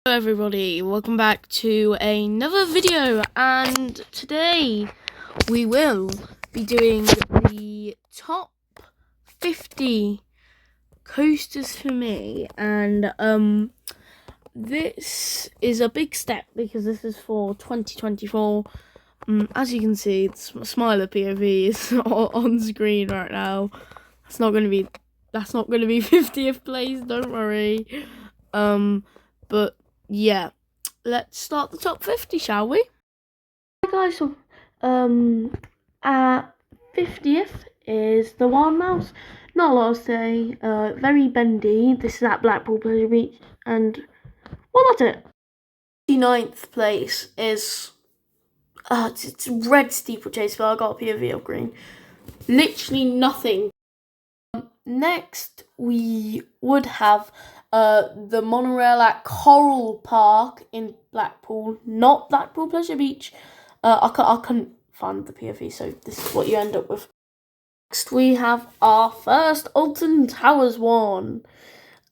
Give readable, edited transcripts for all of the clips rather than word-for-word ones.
Hello everybody, welcome back to another video, and today we will be doing the top 50 coasters for me, and this is a big step because this is for 2024. As you can see, it's Smiler POV is on screen right now. That's not going to be 50th place, don't worry. But yeah, let's start the top 50, shall we? Hi guys, so at 50th is the Wild Mouse. Not a lot to say, very bendy. This is at Blackpool Pleasure Beach, and well, that's it. 59th place is it's red steeplechase, but I got a POV of green. Literally nothing. Next, we would have the monorail at Coral Park in Blackpool, not Blackpool Pleasure Beach. I couldn't find the POV, so this is what you end up with. Next, we have our first Alton Towers one,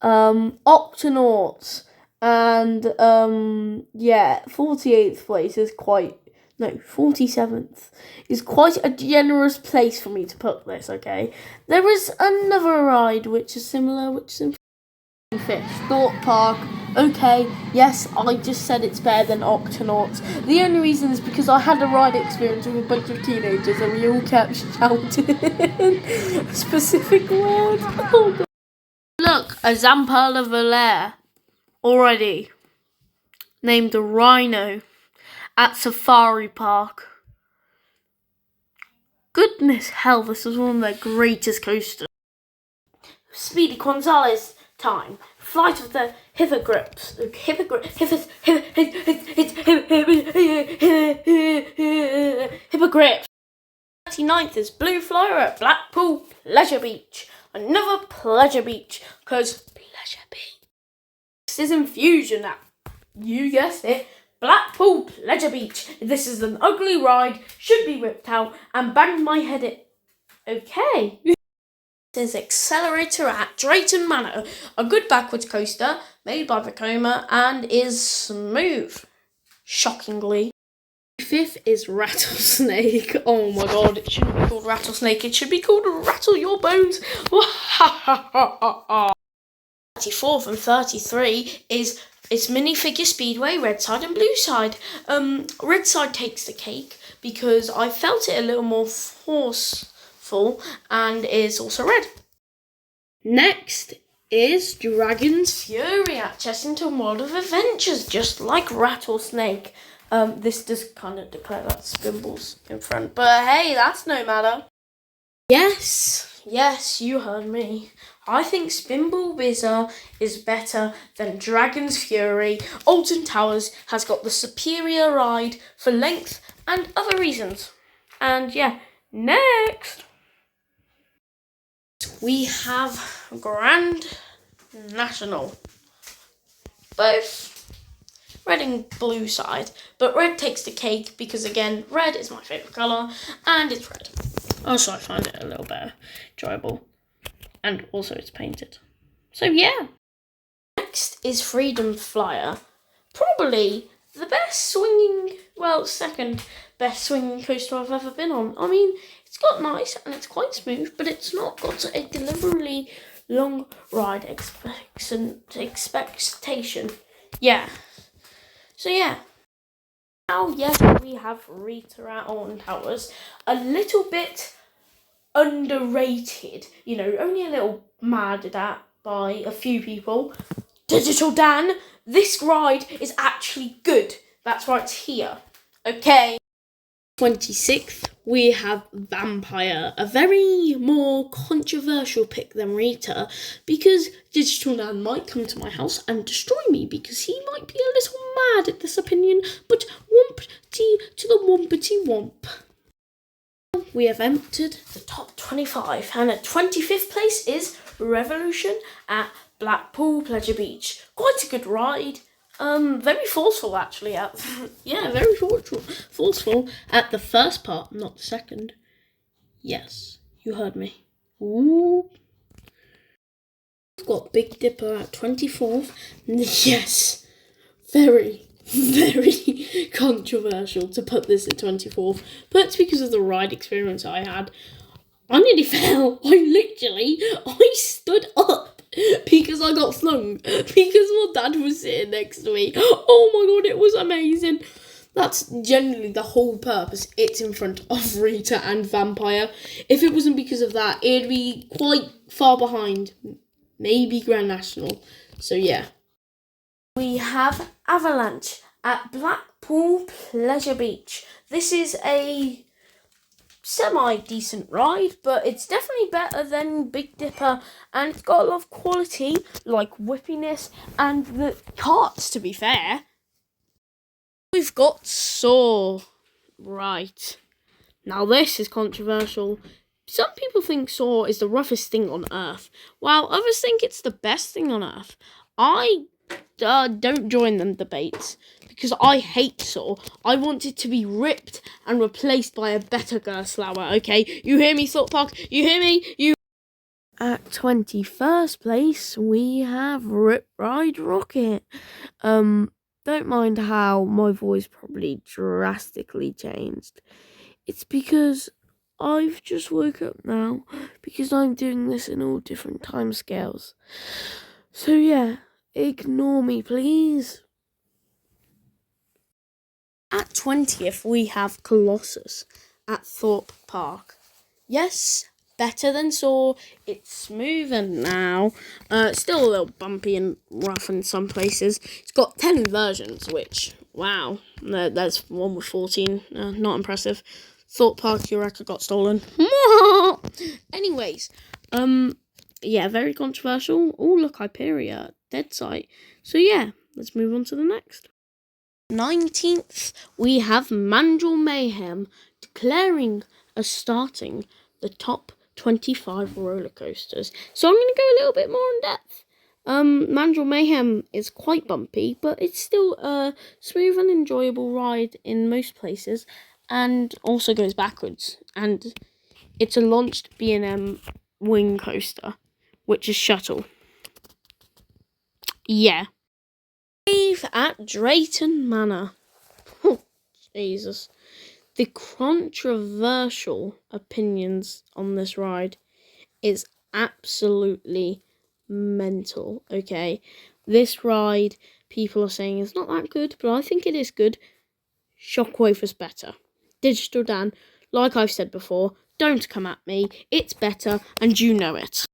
Octonauts, and 48th place is 47th is quite a generous place for me to put this, okay? There is another ride which is similar, which is in 5th, Thought Park. Okay, yes, I just said it's better than Octonauts. The only reason is because I had a ride experience with a bunch of teenagers and we all kept shouting a specific word. Oh, God. Look, a Zamperla Valere already named a rhino at Safari Park. Goodness hell, this was one of their greatest coasters. Speedy Gonzales time. Flight of the Hippogriffs. Hippogriffs. 39th is Blue Flyer at Blackpool Pleasure Beach. Another Pleasure Beach, because Pleasure Beach. This is Infusion at, you guessed it, Blackpool Pleasure Beach. This is an ugly ride, should be ripped out, and banged my head in. Okay. This is Accelerator at Drayton Manor, a good backwards coaster made by Vekoma and is smooth, shockingly. 5th is Rattlesnake. Oh my god, it shouldn't be called Rattlesnake, it should be called Rattle Your Bones. 34th and 33 is Minifigure Speedway, Red Side and Blue Side. Red Side takes the cake because I felt it a little more forceful and is also red. Next is Dragon's Fury at Chessington World of Adventures, just like Rattlesnake. This does kind of declare that Spimble's in front, but hey, that's no matter. Yes, you heard me. I think Spimble Whizzer is better than Dragon's Fury. Alton Towers has got the superior ride for length and other reasons. And yeah, next we have Grand National. Both red and blue side, but red takes the cake because, again, red is my favourite colour and it's red. Also, I find it a little better enjoyable, and also it's painted. So yeah. Next is Freedom Flyer, probably the best swinging, second best swinging coaster I've ever been on. I mean, it's got nice and it's quite smooth, but it's not got a deliberately long ride expectation. Yeah. So yeah. Now, yes, we have Rita at Alton Towers. A little bit underrated, only a little mad at by a few people. Digital Dan, this ride is actually good. That's why it's here. Okay. 26th, we have Vampire, a very more controversial pick than Rita, because Digital Dan might come to my house and destroy me because he might be a little mad at this opinion, but wompty to the wompity womp. We have entered the top 25, and at 25th place is Revolution at Blackpool Pleasure Beach. Quite a good ride. Very forceful actually. Very forceful at the first part, not the second. Yes, you heard me. Ooh. We've got Big Dipper at 24th. Yes, very, very controversial to put this at 24th, but it's because of the ride experience I had. I nearly fell. I stood up because I got flung because my dad was sitting next to me. Oh my god, it was amazing. That's generally the whole purpose. It's in front of Rita and Vampire. If it wasn't because of that, it'd be quite far behind. Maybe Grand National. So yeah. We have Avalanche at Blackpool Pleasure Beach. This is a semi-decent ride, but it's definitely better than Big Dipper, and it's got a lot of quality, like whippiness, and the carts, to be fair. We've got Saw. Right. Now this is controversial. Some people think Saw is the roughest thing on earth, while others think it's the best thing on earth. I don't join them debates, because I hate Saw. I want it to be ripped and replaced by a better Gerstlauer, okay? You hear me, Thought Park? You hear me? At 21st place, we have Rip Ride Rocket. Don't mind how my voice probably drastically changed. It's because I've just woke up now, because I'm doing this in all different time scales. So yeah, ignore me, please. At 20th, we have Colossus at Thorpe Park. Yes, better than Saw. It's smoother now. Still a little bumpy and rough in some places. It's got 10 versions, which, wow, that's one with 14. Not impressive. Thorpe Park Eureka got stolen. Anyways, yeah, very controversial. Oh, look, Hyperia, dead site. So yeah, let's move on to the next. 19th, we have Mandrill Mayhem declaring as starting the top 25 roller coasters. So I'm going to go a little bit more in depth. Mandrill Mayhem is quite bumpy, but it's still a smooth and enjoyable ride in most places, and also goes backwards. And it's a launched B&M wing coaster, which is shuttle. Yeah. At Drayton Manor. Oh, Jesus. The controversial opinions on this ride is absolutely mental, okay? This ride, people are saying it's not that good, but I think it is good. Shockwave was better. Digital Dan, like I've said before, don't come at me. It's better, and you know it.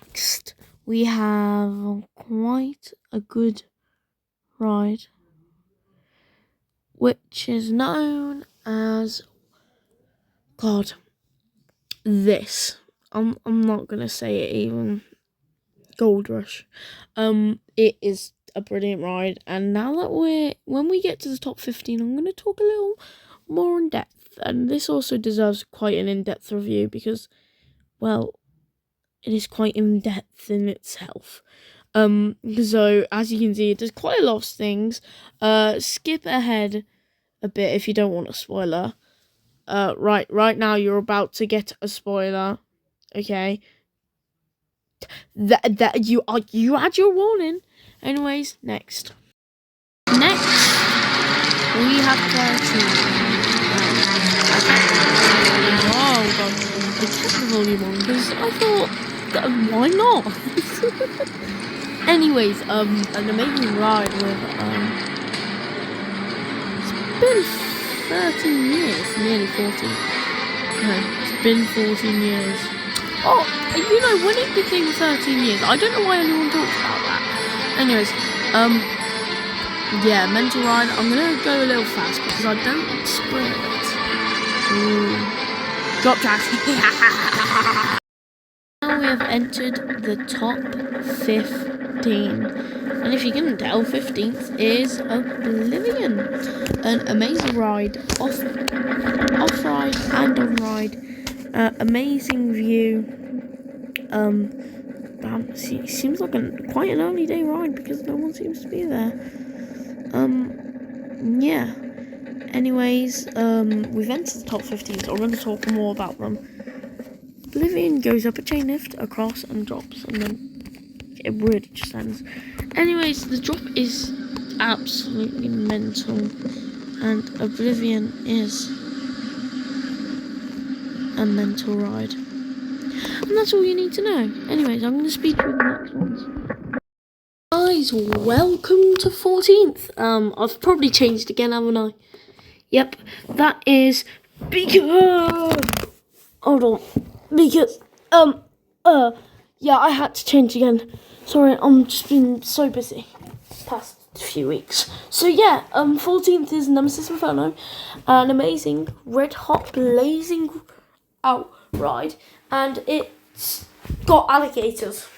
Next, we have quite a good ride, which is known as this. I'm not gonna say it even. Gold Rush. It is a brilliant ride, and now that when we get to the top 15, I'm gonna talk a little more in depth, and this also deserves quite an in-depth review because, well, it is quite in-depth in itself. So as you can see, it does quite a lot of things. Skip ahead a bit if you don't want a spoiler. Right now you're about to get a spoiler. Okay. That you had your warning. Anyways, next we have Clarity. Oh god, I kept the volume on because I thought, why not? Anyways, an amazing ride with it's been 13 years, nearly 14. No, it's been 14 years. Oh, you know, when it became 13 years, I don't know why anyone talks about that. Anyways, yeah, mental ride. I'm gonna go a little fast because I don't want to spoil it. Ooh. Drop track. Now we have entered the top 15. And if you couldn't tell, 15th is Oblivion. An amazing ride, off-ride and on-ride. Amazing view. It seems like quite an early day ride because no one seems to be there. Yeah. Anyways, we've entered the top 15, so I'm going to talk more about them. Oblivion goes up a chain lift, across, and drops, and then it really just ends. Anyways, the drop is absolutely mental, and Oblivion is a mental ride. And that's all you need to know. Anyways, I'm going to speed through the next ones. Guys, welcome to 14th. I've probably changed again, haven't I? Yep, that is because... Hold on. Because, yeah, I had to change again. Sorry, I'm just been so busy past few weeks. So yeah, 14th is Nemesis Inferno, an amazing red hot blazing out ride, and it's got alligators.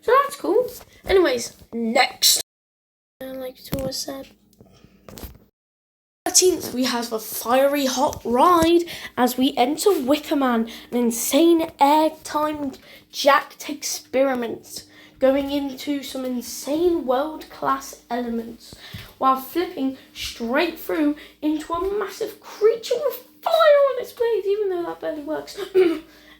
So that's cool. Anyways, next. Like it always said. 13th, we have a fiery hot ride as we enter Wicker Man, an insane air-timed jacked experiment, going into some insane world-class elements, while flipping straight through into a massive creature with fire on its blades, even though that barely works.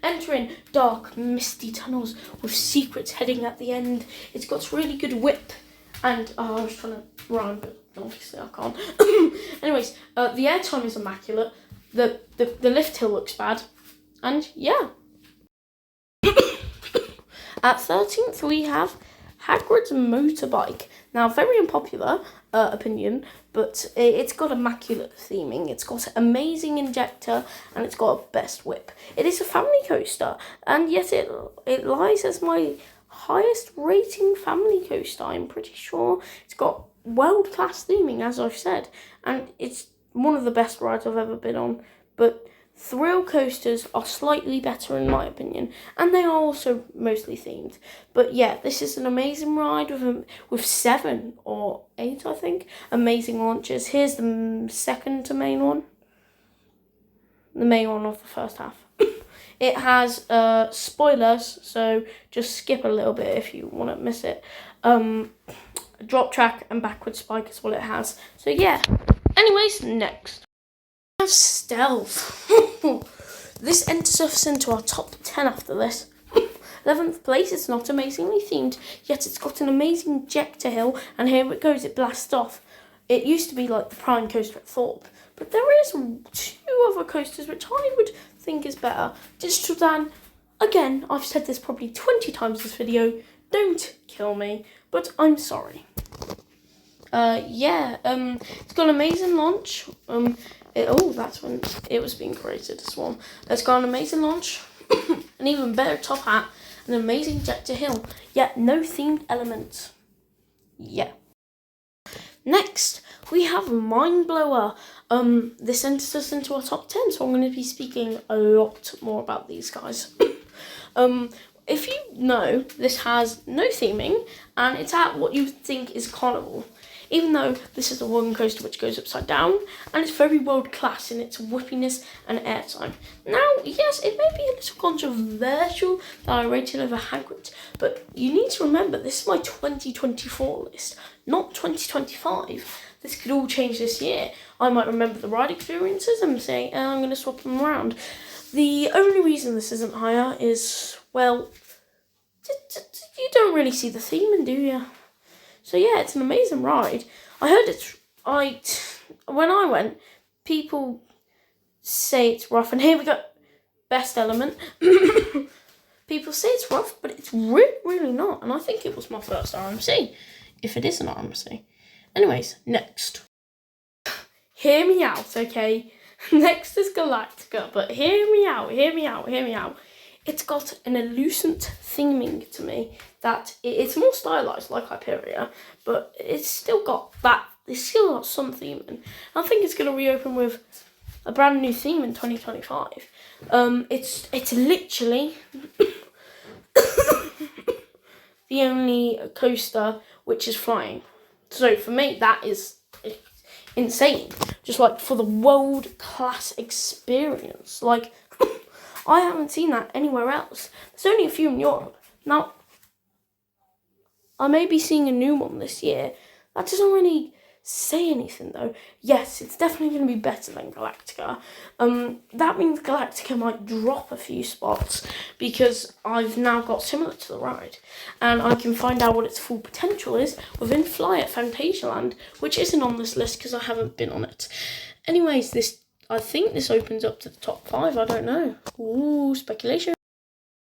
Entering dark, misty tunnels with secrets heading at the end. It's got really good whip, and I was trying to rhyme, but obviously I can't. Anyways, the airtime is immaculate. The lift hill looks bad, and yeah. At 13th, we have Hagrid's motorbike. Now, very unpopular opinion, but it's got immaculate theming. It's got amazing injector, and it's got a best whip. It is a family coaster, and yet it lies as my highest rating family coaster. I'm pretty sure it's got world-class theming, as I've said, and it's one of the best rides I've ever been on. But thrill coasters are slightly better in my opinion, and they are also mostly themed. But yeah, this is an amazing ride with 7 or 8, I think, amazing launches. Here's the second to main one. The main one of the first half. It has spoilers, so just skip a little bit if you want to miss it. Drop track and backward spike is what it has. So yeah. Anyways, next. We have Stealth. This enters us into our top 10 after this. 11th place, it's not amazingly themed, yet it's got an amazing ejector hill, and here it goes, it blasts off. It used to be like the Prime coaster at Thorpe, but there is 2 other coasters which I would think is better. Digital Dan, again, I've said this probably 20 times this video, don't kill me, but I'm sorry. It's got an amazing launch. That's when it was being created as well. It's got an amazing launch, an even better top hat, an amazing ejector hill, yet no themed elements. Yeah. Next, we have Mind Blower. This enters us into our top 10, so I'm going to be speaking a lot more about these guys. If you know, this has no theming, and it's at what you think is Carnival. Even though this is the one coaster which goes upside down, and it's very world class in its whippiness and airtime. Now, yes, it may be a little controversial that I rated over Hagrid, but you need to remember this is my 2024 list, not 2025. This could all change this year. I might remember the ride experiences and say, I'm going to swap them around. The only reason this isn't higher is, well, you don't really see the theming, do you? So yeah, it's an amazing ride. I heard when I went, people say it's rough, and here we go, best element. People say it's rough, but it's really not, and I think it was my first RMC, if it is an RMC. Anyways, next. Hear me out, okay? Next is Galactica, but hear me out. It's got an elucent theming to me that it's more stylized like Hyperia, but it's still got some theming. I think it's going to reopen with a brand new theme in 2025. It's literally the only coaster which is flying. So for me, that is insane. Just like for the world class experience, like. I haven't seen that anywhere else. There's only a few in Europe. Now, I may be seeing a new one this year. That doesn't really say anything though, yes, it's definitely going to be better than Galactica. That means Galactica might drop a few spots because I've now got similar to the ride, and I can find out what its full potential is within Fly at Fantasialand, which isn't on this list because I haven't been on it. Anyways, I think this opens up to the top 5. I don't know. Ooh, speculation.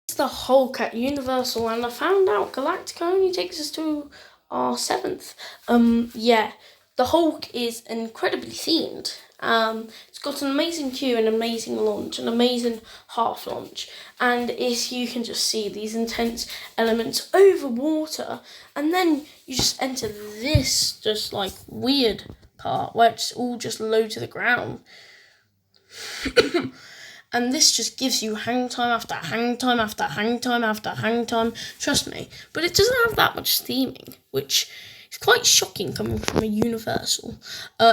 It's the Hulk at Universal, and I found out Galactica only takes us to our 7th. Yeah, the Hulk is incredibly themed. It's got an amazing queue, an amazing launch, an amazing half launch, and you can just see these intense elements over water, and then you just enter this just like weird part where it's all just low to the ground. And this just gives you hang time after hang time after hang time after hang time. Trust me. But it doesn't have that much theming, which is quite shocking coming from a Universal.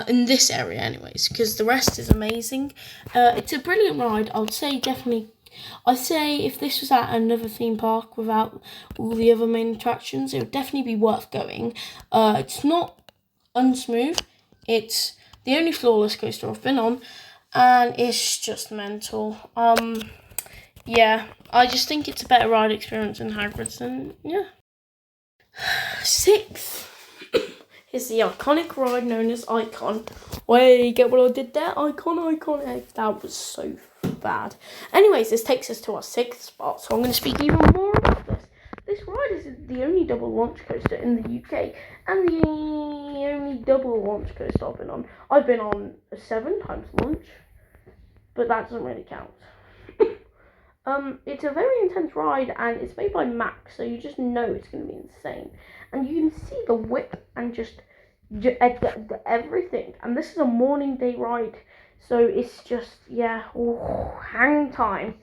In this area anyways, because the rest is amazing. It's a brilliant ride. I'd say if this was at another theme park without all the other main attractions, it would definitely be worth going. It's not unsmooth. It's the only flawless coaster I've been on. And it's just mental. Yeah, I just think it's a better ride experience than Hagrid's, and yeah. 6th is the iconic ride known as Icon. Wait, get what I did there? Icon. That was so bad. Anyways, this takes us to our 6th spot, so I'm going to speak even more about this. This ride is the only double launch coaster in the UK, and the only double launch coaster I've been on. I've been on a 7 times launch, but that doesn't really count. It's a very intense ride, and it's made by Max, so you just know it's going to be insane. And you can see the whip and just everything. And this is a morning day ride, so it's just, hang time.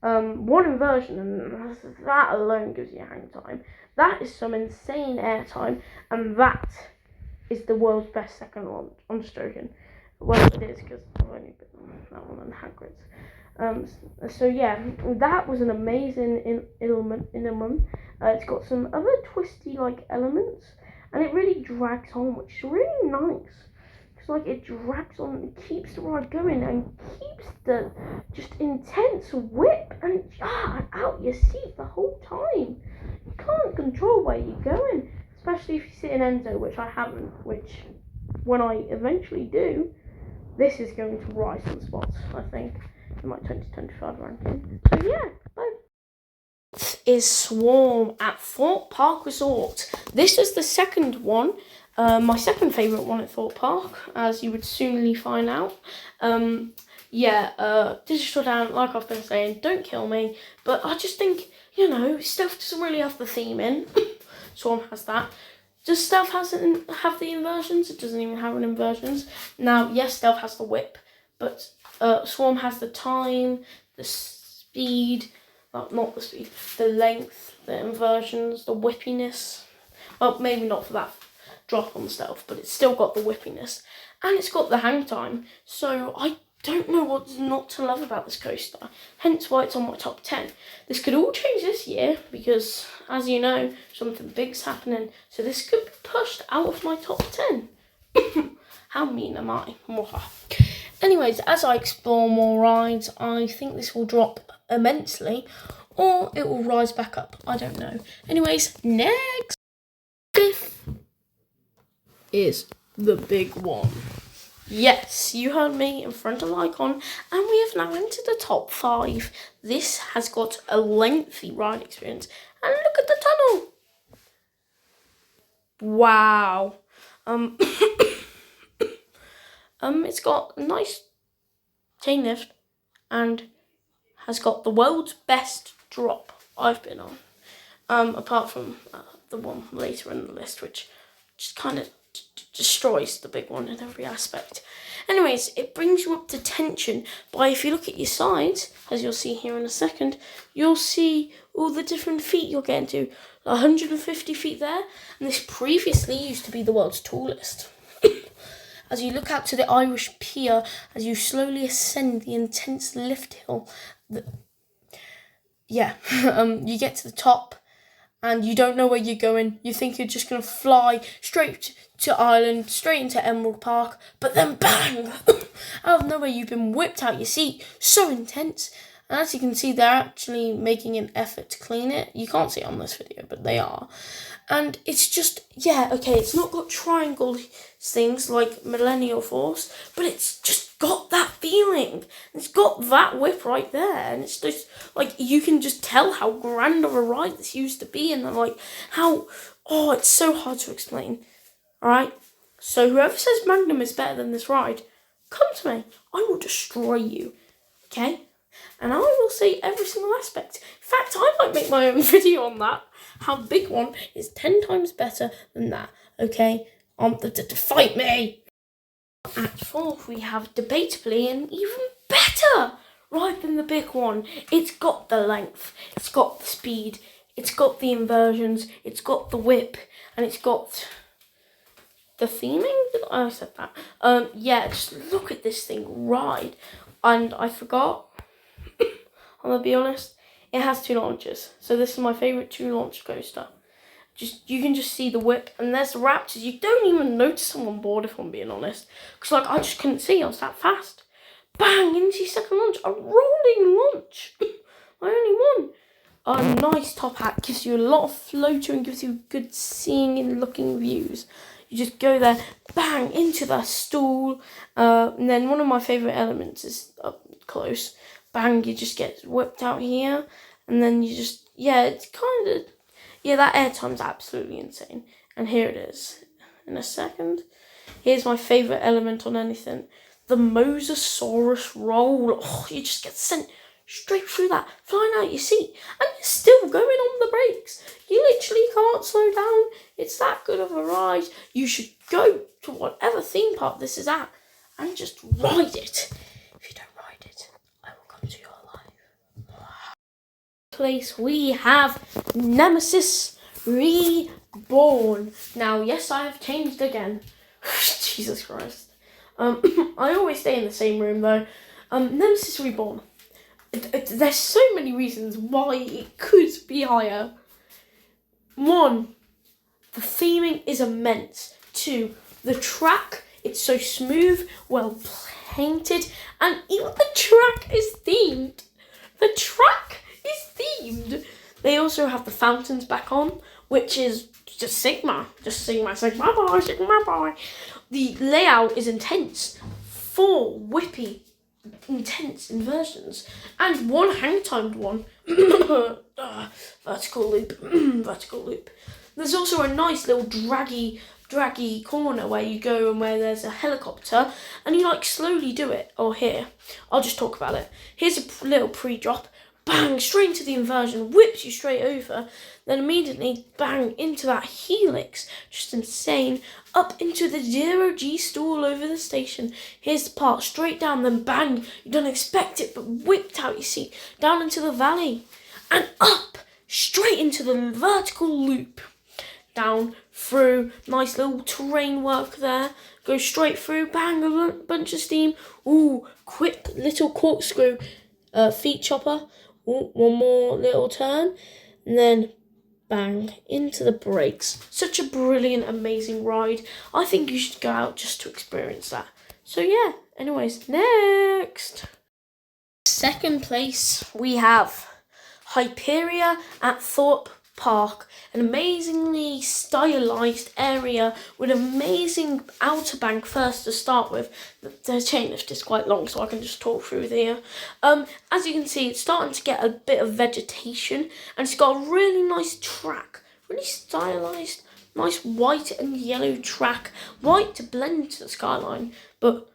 One inversion, and that alone gives you hang time. That is some insane air time, and that is the world's best second launch. I'm just joking. Well, it is, because I've only been on that one and Hagrid's. So yeah, that was an amazing element. It's got some other twisty like elements, and it really drags on, which is really nice. Because it drags on, it keeps the ride going, and keeps the just intense whip and out your seat the whole time. You can't control where you're going, especially if you sit in Enzo, which I haven't. Which, when I eventually do, this is going to rise some spots, I think, in my 2025 ranking. So yeah, bye. Is Swarm at Thorpe Park Resort. This is the second one. My second favourite one at Thorpe Park, as you would soonly find out. Digital Dan, like I've been saying, don't kill me. But I just think, Stealth doesn't really have the theme in. Swarm has that. Does Stealth have the inversions? It doesn't even have an inversions. Now, yes, Stealth has the whip, but Swarm has the time, the speed, not the speed, the length, the inversions, the whippiness. Well, maybe not for that drop on Stealth, but it's still got the whippiness, and it's got the hang time. So I don't know what's not to love about this coaster, hence why it's on my top 10. This could all change this year because, as you know, something big's happening, so this could be pushed out of my top 10. How mean am I? Anyways, as I explore more rides, I think this will drop immensely, or it will rise back up. I don't know. Anyways, next. 5th is the big one. Yes, you heard me, in front of Icon, and we have now entered the top 5. This has got a lengthy ride experience, and look at the tunnel. Wow. It's got a nice chain lift, and has got the world's best drop I've been on. Apart from the one later in the list, which just kind of destroys the big one in every aspect. Anyways, it brings you up to tension, but if you look at your sides, as you'll see here in a second, you'll see all the different feet you're getting to. 150 feet there, and this previously used to be the world's tallest. As you look out to the Irish Pier, as you slowly ascend the intense lift hill, you get to the top, and you don't know where you're going. You think you're just going to fly straight to Ireland, straight into Emerald Park, but then bang! Out of nowhere, you've been whipped out your seat. So intense. And as you can see, they're actually making an effort to clean it. You can't see it on this video, but they are. And it's just, yeah, okay, it's not got triangle things like Millennial Force, but it's just got that feeling. It's got that whip right there. And it's just, like, you can just tell how grand of a ride this used to be. And, like, how, oh, it's so hard to explain. Alright? So whoever says Magnum is better than this ride, come to me. I will destroy you. Okay? And I will say every single aspect. In fact, I might make my own video on that. How the big one is 10 times better than that. Okay? Fight me! At 4th, we have debatably an even better ride than the big one. It's got the length. It's got the speed. It's got the inversions. It's got the whip. And it's got the theming? I said that. Yeah, just look at this thing ride. And I forgot. I'm gonna be honest, it has 2 launches. So this is my favourite 2-launch coaster. You can just see the whip, and there's the Raptors. You don't even notice them on board, if I'm being honest. Because, like, I just couldn't see, I was that fast. Bang, into your second launch, a rolling launch. I only won. A nice top hat, gives you a lot of floater and gives you good seeing and looking views. You just go there, bang, into the stall. And then one of my favourite elements is up close. Bang, you just get whipped out here. And then you just, yeah, it's kind of, yeah, that airtime's absolutely insane. And here it is in a second. Here's my favourite element on anything. The Mosasaurus roll. Oh, you just get sent straight through that, flying out your seat. And you're still going on the brakes. You literally can't slow down. It's that good of a ride. You should go to whatever theme park this is at and just ride it. If you don't ride it, I will come to your life. Place we have Nemesis Reborn. Now, yes, I have changed again. Jesus Christ. I always stay in the same room though. Nemesis Reborn. There's so many reasons why it could be higher. 1, the theming is immense. 2, the track, it's so smooth, well painted, and even the track is themed. The track is themed. They also have the fountains back on, which is just Sigma. Just Sigma boy, Sigma boy. The layout is intense. 4 whippy, intense inversions. And 1 hang-timed one. Vertical loop. Vertical loop. There's also a nice little draggy corner where you go and where there's a helicopter and you like slowly do it. Or here, I'll just talk about it. Here's a little pre-drop. Bang, straight into the inversion, whips you straight over, then immediately bang into that helix, just insane, up into the 0G stall over the station. Here's the part, straight down, then bang, you don't expect it, but whipped out your seat, down into the valley, and up, straight into the vertical loop, down, through, nice little terrain work there, go straight through, bang, a bunch of steam, ooh, quick little corkscrew, feet chopper. Ooh, 1 more little turn, and then bang, into the brakes. Such a brilliant, amazing ride. I think you should go out just to experience that. So yeah, anyways, next. 2nd place, we have Hyperia at Thorpe Park, an amazingly stylised area with amazing outer bank first to start with. The chain lift is quite long, so I can just talk through there. As you can see, it's starting to get a bit of vegetation, and it's got a really nice track, really stylised, nice white and yellow track, white to blend to the skyline, but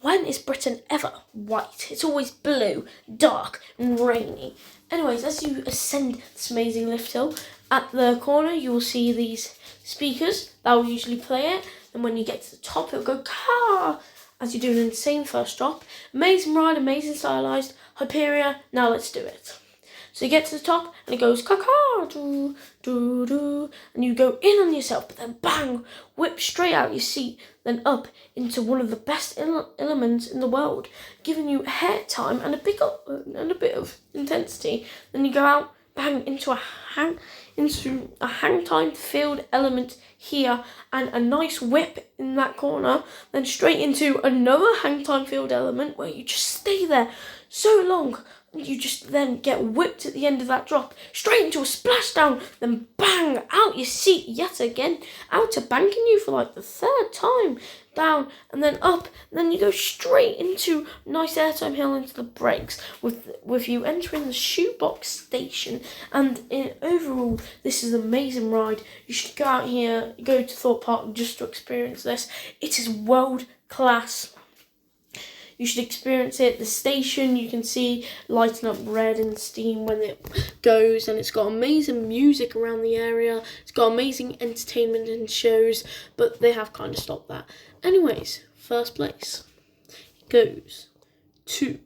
when is Britain ever white? It's always blue, dark and rainy. Anyways, as you ascend this amazing lift hill, at the corner you will see these speakers that will usually play it. And when you get to the top, it'll go car as you do an insane first drop. Amazing ride, amazing stylised. Hyperia, now let's do it. So you get to the top and it goes caca, doo, doo, doo, and you go in on yourself, but then bang, whip straight out your seat, then up into one of the best elements in the world, giving you hair time and a bit of intensity. Then you go out, bang into a hang time filled element here, and a nice whip in that corner, then straight into another hang time filled element where you just stay there so long. You just then get whipped at the end of that drop, straight into a splashdown, then bang, out your seat yet again, out to banking you for like the third time, down and then up, and then you go straight into nice airtime hill into the brakes, with you entering the shoebox station. And overall, this is an amazing ride. You should go out here, go to Thorpe Park just to experience this. It is world class. You should experience it. The station, you can see lighting up red and steam when it goes, and it's got amazing music around the area. It's got amazing entertainment and shows, but they have kind of stopped that. Anyways, first place goes to